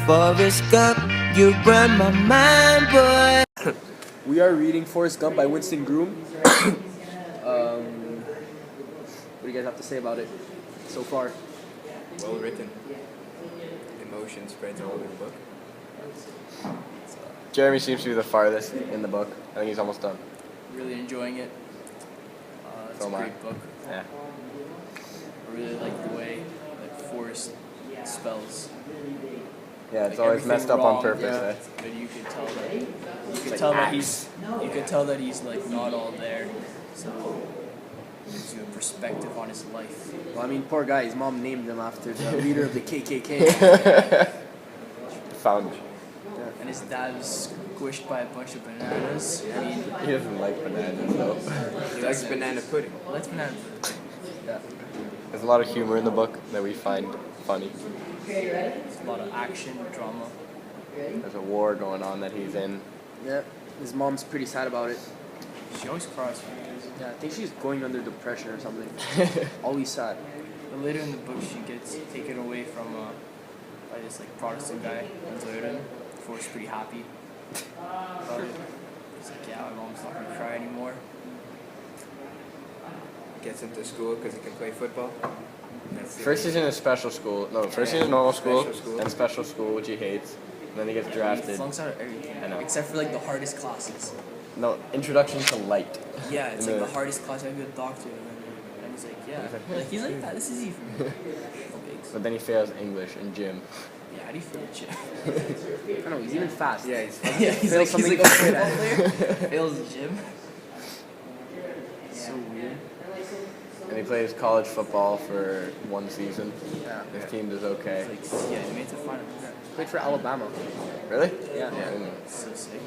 Forest Gump, you run my mind, boy. We are reading Forest Gump by Winston Groom. What do you guys have to say about it so far? Well written. Emotion spreads all over the book. Jeremy seems to be the farthest in the book. I think he's almost done. Really enjoying it. It's So a am I. great book. Yeah. I really like the way that Forest spells. Yeah, it's Like, always messed up everything on purpose, wrong, eh? But you could tell that he's like not all there. So it gives you a perspective on his life. Well, I mean, poor guy. His mom named him after the leader of the KKK. Found. And his dad was squished by a bunch of bananas. I mean, He doesn't like bananas though. He likes banana pudding. let's banana. Yeah. There's a lot of humor in the book that we find funny. There's a lot of action, drama. There's a war going on that he's in. Yeah, his mom's pretty sad about it. She always cries. Yeah, I think she's going under depression or something. Always sad. But later in the book, she gets taken away from by this like Protestant guy in Loyola. Forrest's pretty happy about it. He's like, yeah, my mom's not gonna cry anymore. Gets into school because he can play football. That's the First he's in a special school. No, first he's in normal school, Special school. then special school, which he hates. And then he gets He drafted. flunks out of everything, I know. except for like the hardest classes. No, introduction to light. Yeah, it's In like the- the hardest class. I have to be a doctor, and he's like, yeah, he's like that. This is easy for me. No bigs. But then he fails English and gym. Yeah, how do you feel, Chip? I don't know, he's even fast. Yeah, he's Yeah, he's like a something football player. Fails the gym. So weird. And he plays college football for one season. Yeah. His team does okay. It's like, yeah, he made it to final. Played for Alabama. Really? Yeah. I didn't know. So sick.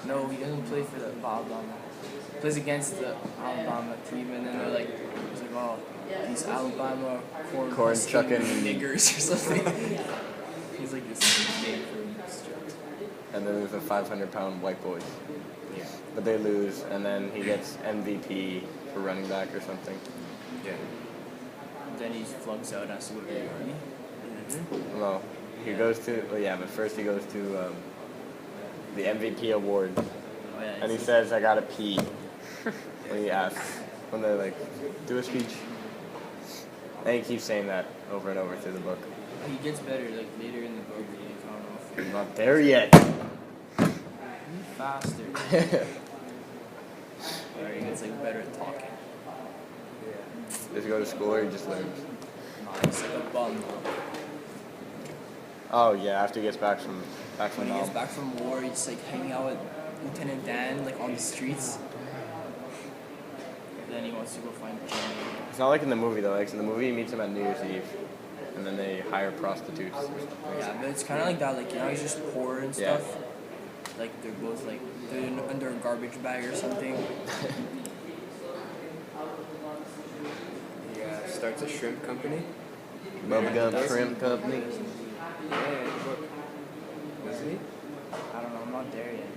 No, he doesn't play for the Alabama. He plays against the Alabama team, and then they're like, he's like, oh, these Alabama corn husking chucking- niggers or something. He's like this name for him. And then there's the 500-pound white boys. Yeah. But they lose, and then he gets MVP for running back or something. Yeah. Then he flunks out and has to go to the army. No, he goes to, well, yeah, but first he goes to the MVP award. Oh yeah. And he says, I gotta pee. When he asks, when they're like, do a speech. And he keeps saying that over and over through the book. He gets better like later in the book. I don't know if I'm not there yet. faster. Or he gets like better at talking. Does he go to school or he just learns? He's like a bum. Oh yeah, after he gets back from When he gets home. back from war, he's like hanging out with Lieutenant Dan like on the streets. Then he wants to go find Jenny. It's not like in the movie though. Like in the movie, he meets him at New Year's Eve, and then they hire prostitutes. Yeah, but it's kind of like that. Like, you know, he's just poor and Yeah. stuff. Like they're both like they're under a garbage bag or something. He starts a shrimp company. Bubblegum Shrimp Company. Yeah, in the book. Doesn't he? I don't know. I'm not there yet.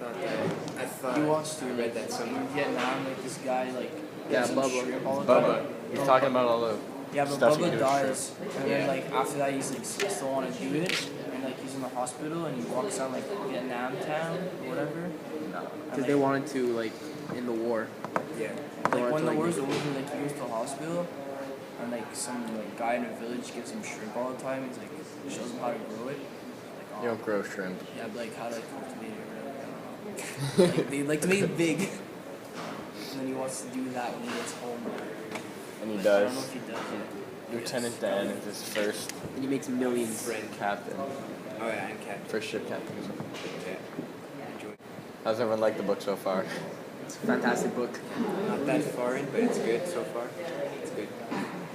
Okay, I thought He wants to. I read that somewhere. In Vietnam, like this guy like Yeah, gets in Bubba. shrimp all the time. Bubba. He's talking about all the Yeah, but stuff he Bubba can do with dies, and then like after that he's like still want to do it, and like he's in the hospital and he walks down like Vietnam town or whatever. Because they wanted to, like, in the war. Yeah. They Like wanted when to, the like, war's over, like he goes to the hospital, and like some like guy in a village gives him shrimp all the time. He's like shows him how to grow it. Like, You don't grow shrimp. yeah, but like how to cultivate it or whatever. I don't know. Like they like to make it big, and then he wants to do that when he gets home. And he Like, I don't know does. if he does yet. Lieutenant Dan is his first And he makes millions. Friend. captain. Oh yeah, and cat. First ship captain. Yeah. Enjoy. How's everyone like the book so far? It's a fantastic book. Not that foreign, but it's good so far. It's good.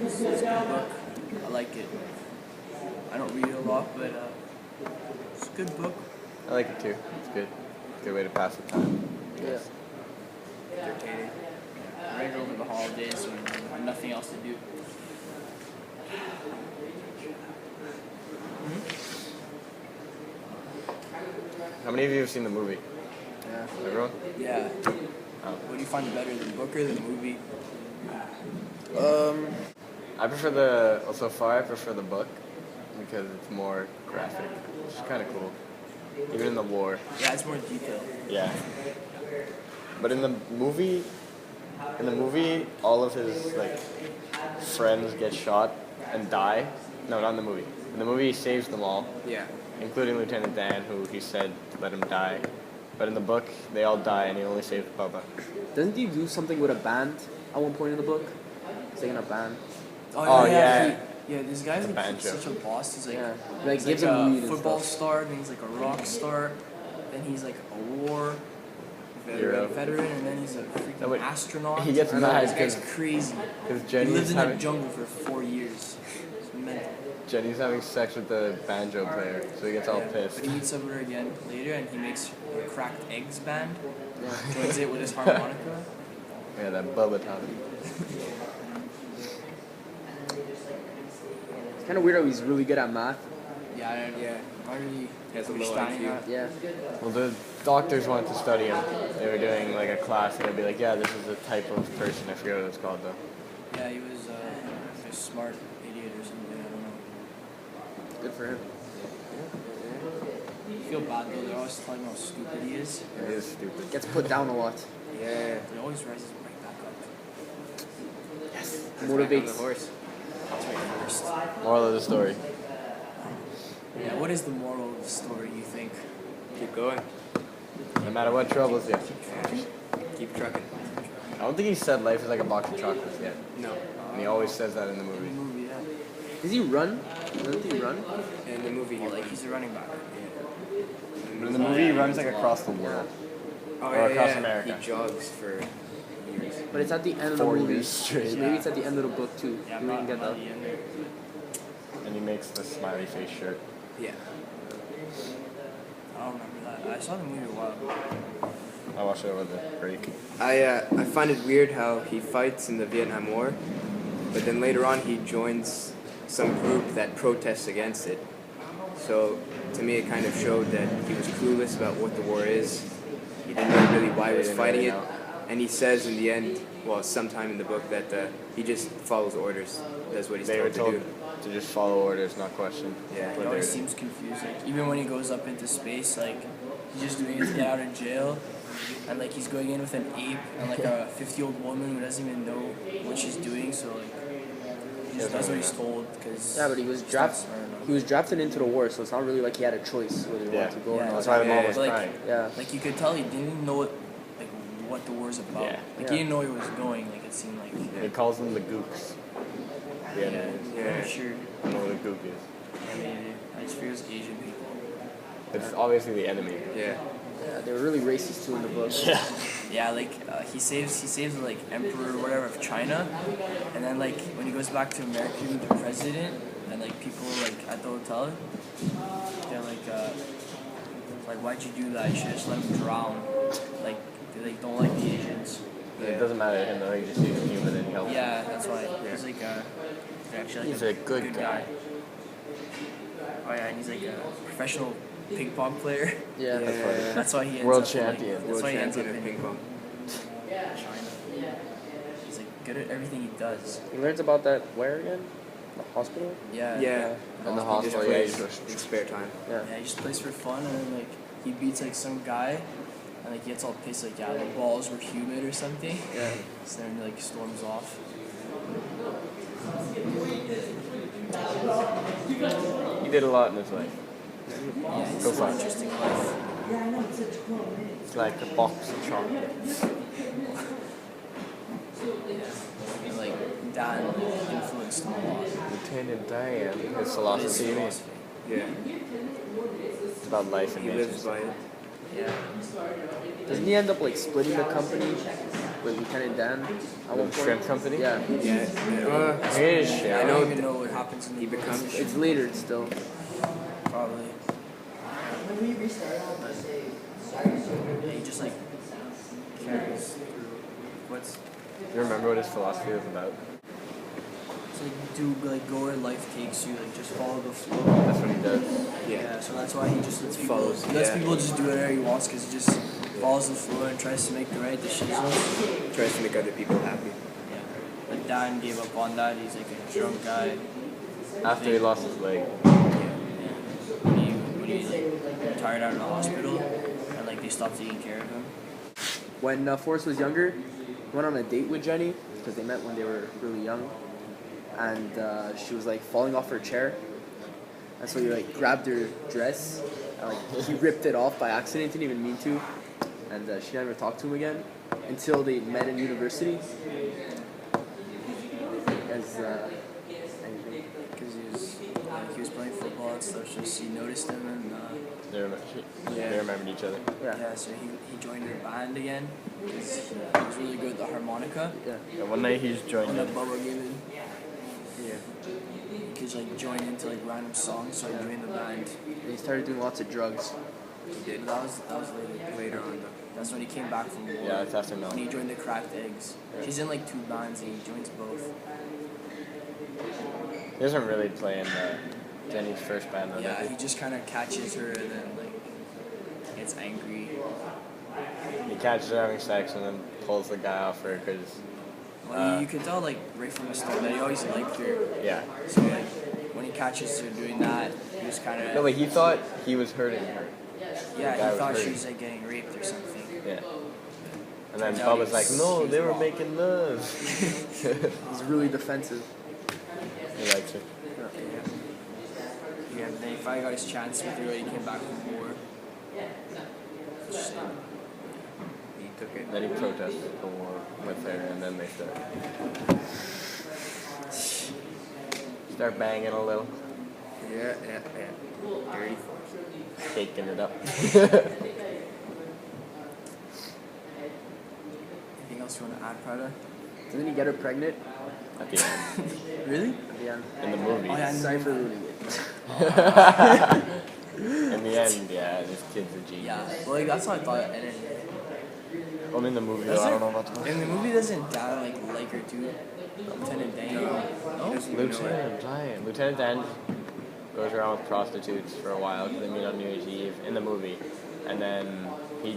It's a good book. I like it. I don't read it a lot, but it's a good book. I like it too. It's good. Good way to pass the time. Yeah. Entertaining. I read it over the holidays when I had nothing else to do. How many of you have seen the movie? Yeah. Everyone? Yeah. Oh. What do you find better, the book or the movie? I prefer the, well, so far I prefer the book because it's more graphic, which is kind of cool. Even in the war. Yeah, it's more detailed. Yeah. But in the movie, all of his like friends get shot and die. No, not in the movie. In the movie, he saves them all, Yeah. including Lieutenant Dan, who he said let him die. But in the book, they all die, and he only saves Bubba. Doesn't he do something with a band at one point in the book? He's like in a band. Oh, yeah. Yeah, this guy's The like banjo. such a boss. He's like, Yeah. Like he's gives like him weed a and football stuff. star, then he's like a rock star, then he's like a war Hero. veteran, and then he's a freaking No, wait. astronaut. He gets I know, mad This guy's 'cause- crazy. Because He Jenny's lived in the having, jungle for 4 years. It's mental. Jenny's having sex with the banjo player, so he gets all Yeah, pissed. But he meets up with her again later, and he makes a cracked eggs band. Joins it with his harmonica. Yeah, that Bubba top. It's kind of weird how he's really good at math. Yeah, I don't know. Yeah. Not really Has a low understanding IQ. that. Yeah. Well, the doctors wanted to study him. They were doing like a class, and they'd be like, "Yeah, this is the type of person." I forget what it's called though. Yeah, he was a smart idiot or something. I don't know. Good for him. I feel bad though. They're always telling him how stupid he is. It is stupid. Gets put down a lot. Yeah. He always rises right back up. Back on the Motivates. horse. That's right first. Moral of the story: Yeah, what is the moral of the story, you think? Keep going. no matter what troubles you. Yeah. Keep trucking. I don't think he said life is like a box of chocolates yet, No. and he always says that in the In the movie. movie, yeah. Does he run? Doesn't he run? In the movie, he Like runs. he's a running back. But in the movie, he runs like across the world. Oh, or across yeah. America. He jogs for years. But it's at the end of the 4 movie. years straight. So maybe it's at the end of the book too. Yeah, You didn't get that. the end there. And he makes the smiley face shirt. Yeah. I don't remember that. I saw the movie a while ago. I watched it over the break. I find it weird how he fights in the Vietnam War, but then later on he joins some group that protests against it. So to me it kind of showed that he was clueless about what the war is. He didn't know really why he was Didn't fighting really it. know. And he says in the end, well, sometime in the book, that he just follows orders, does what he's They were told to told do. to just follow orders, not question. Yeah. what He they always were doing. seems confused. Like even when he goes up into space, like he's just doing it to get out of jail, and like he's going in with an ape and like a 50-year-old woman who doesn't even know what she's doing. So like he just does what he's told because Yeah, but he was drafted. He was drafted into the war, so it's not really like he had a choice whether he Yeah. wanted to go or Yeah, not. That's why the mom was Like- crying. Yeah. Like you could tell he didn't even know what the war's about. Yeah. Like Yeah. he didn't know where he was going. Like it seemed like. He calls them the gooks. The Yeah, enemies. Yeah. I'm sure. I don't know what a gook is. I mean, I just figure it's Asian people. It's obviously the enemy. Yeah. Yeah, they were really racist too in the book. Yeah, like he saves like emperor or whatever of China, and then like when he goes back to America to meet the president, and like people like at the hotel, they're like why'd you do that? You should just let him drown. Like they like don't like the Asians. It doesn't matter to him though, he just sees a human and he helps. Yeah, that's why he's like actually like He's a good guy. Oh yeah, and he's like a professional ping pong player. Yeah. Yeah. That's why he ends World up in, like- champion. that's World why he ends up champion of in ping pong. China. He's like good at everything he does. He learns about that where again? The hospital? Yeah. Yeah. And the He hospital, just yeah, plays he's just in spare time. Yeah. Yeah, he just plays for fun, and then like he beats like some guy, and like he gets all pissed, like yeah, the balls were humid or something. Yeah. So then he like storms off. He did a lot in his life. Yeah, it's Go an for it. interesting life. It's like a box of chocolates. Yeah, and like Dan influenced him a lot. Lieutenant Dan, his His philosophy, you mean? philosophy. Yeah. It's about life and He nature. lives by it. Yeah. Doesn't he end up like splitting the company with Lieutenant Dan at one point? Shrimp company? Yeah. Yeah. He is shit. I I know don't even know what happens in the he book. becomes. It's later still. Probably. Yeah, he just like carries. What's You remember what his philosophy was about? it's like do like go where life takes you, like just follow the flow. That's what he does. Yeah, so that's why he just lets people, Follows, he lets yeah. people just do whatever he wants because he just follows the flow and tries to make the right decisions. Tries to make other people happy. Yeah. But Dan gave up on that. He's like a drunk guy. After he lost his leg. Yeah. retired out of the hospital, and like they stopped taking care of him. When Forrest was younger, he went on a date with Jenny because they met when they were really young, and she was like falling off her chair, and so he like grabbed her dress, and like he ripped it off by accident, didn't even mean to, and she never talked to him again until they met in university. As anything. Because he was playing football and stuff, so she noticed him and They remembered each other. yeah, so he joined her band again because he was really good at the harmonica. Yeah, one night he's And joined that in. Bubba gave him. Yeah. He could like join into like random songs, so he joined the band. And he started doing lots of drugs. He did. That was later on though. That's when he came back from war. Yeah, that's after When he now. joined the Cracked Eggs. He's in like 2 bands and he joins both. He doesn't really play in Jenny's first band though, Yeah, does he just kind of catches her and then like gets angry. he? He catches her having sex and then pulls the guy off her because, Well, you could tell like right from the start that he always liked her. yeah. So like when he catches her doing that, he was kind of No, but he thought he was hurting her. yeah, guy he was thought she hurting. was like getting raped or something. Yeah. And then Turns out he Bubba's like, was- no, he was they were wrong. making love. He's really defensive. He likes her. Yeah, but then he finally got his chance with her when he came back from war. Just, He took it. Then he protested the war with her, and then they start banging a little, Yeah. Dirty Force. shaking it up. anything else you want to add, Prada? Didn't he get her pregnant At the end, Really? at the end? in the movie. Oh, yeah. Sorry for ruining it. In the end, yeah, this kid's a genius. Yeah. Well, like that's how I thought. And then Only in the movie, though. I don't know about the movie. in the movie, doesn't Dad like her too? Lieutenant Dan. No. Lieutenant Dan goes around with prostitutes for a while because they meet on New Year's Eve in the movie, and then he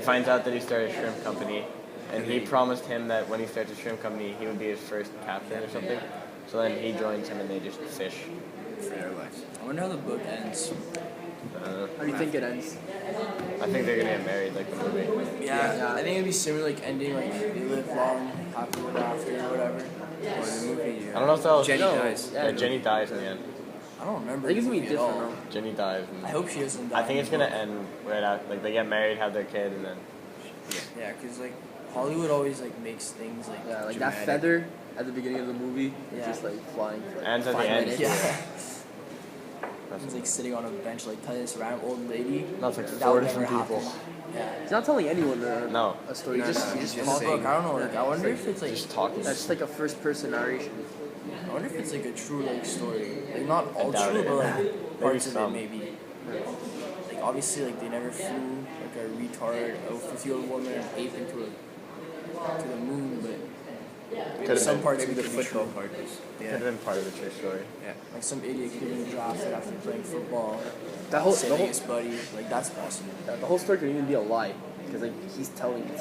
finds out that he started a shrimp company, and he promised him that when he starts a shrimp company, he would be his first captain or something. So then he joins him, and they just fish. For their lives. I wonder how the book ends. How do you think it ends? I think they're gonna get married like the movie. Yeah, I think it'd be similar, like ending like they live long, happily ever after, or whatever. Or the movie. I don't know if that'll. Jenny dies. Yeah, Jenny dies in the end. I don't remember. I think it's the gonna be movie at different all. though. Jenny dies. And I hope she doesn't die. I think it's gonna end right after, like they get married, have their kid, and then. Yeah, because like Hollywood always like makes things like Yeah, like dramatic. that feather at the beginning of the movie, Yeah. just like flying for like Ends at the 5 end. minutes. Yeah. That's He's like sitting on a bench, like telling this random old lady. That's like that 4 would different never people. happen. Yeah. He's not telling anyone No. a story. No, he just, no, he just he's talks. just Look, I don't know. Like, I wonder if it's like. Just talking. That's just like a first person narration. I wonder if it's like a true like story. Like not all doubt true, it. but like parts of it some. maybe. Like obviously, like they never flew like a retard, a 50-year-old woman, an ape into to the moon, but Could've some been. parts Maybe of the it could be football true. part is. Could have been part of the true story. Yeah. Like some idiot could have been drafted after playing football, That whole, the saving whole, his buddy. Like that's possible. the whole story could even be a lie because like it's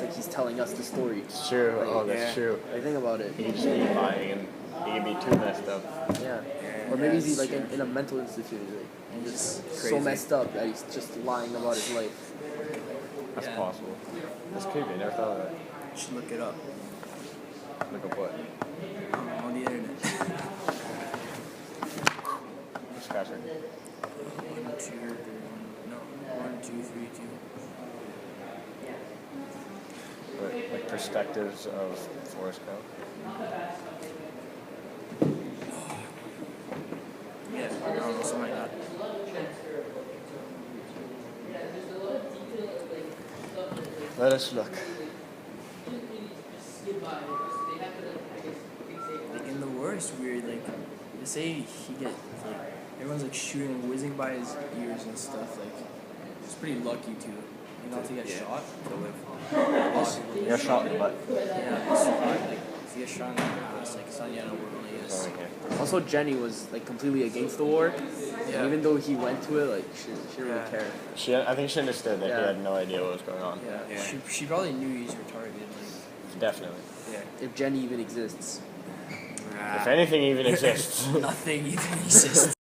like he's telling us the story. It's true. Oh, that's Yeah. true. Like think about it. He could just be lying, and he could be too messed up. Yeah. Yeah. Or maybe Yeah, he's like it's in a mental institute, like, And just so Crazy. messed up that he's just lying about his life. That's Yeah. possible. That's creepy. I never thought of that. should look it up Look up what? on the internet. Scratcher. 1, 2, 3, 1. No, 1, 2, 3, 2. Like perspectives of Forest Gump. Yeah, I don't know, something like that. Let us look. Like in the war, it's weird. Like they say he gets like everyone's like shooting and whizzing by his ears and stuff. Like it's pretty lucky too. You not to get shot. To live. Possible. You're shot in the butt. Yeah, it's fine. Like if you get shot in the ass, like it's not the end of the world. I guess. Okay. Also, Jenny was like completely against the war, Yeah. and even though he went to it, like she didn't really care. I think she understood that he Yeah. had no idea what was going on. Yeah. Yeah. She probably knew he's retarded. Like Definitely. Yeah. If Jenny even exists. If anything even exists. nothing even exists.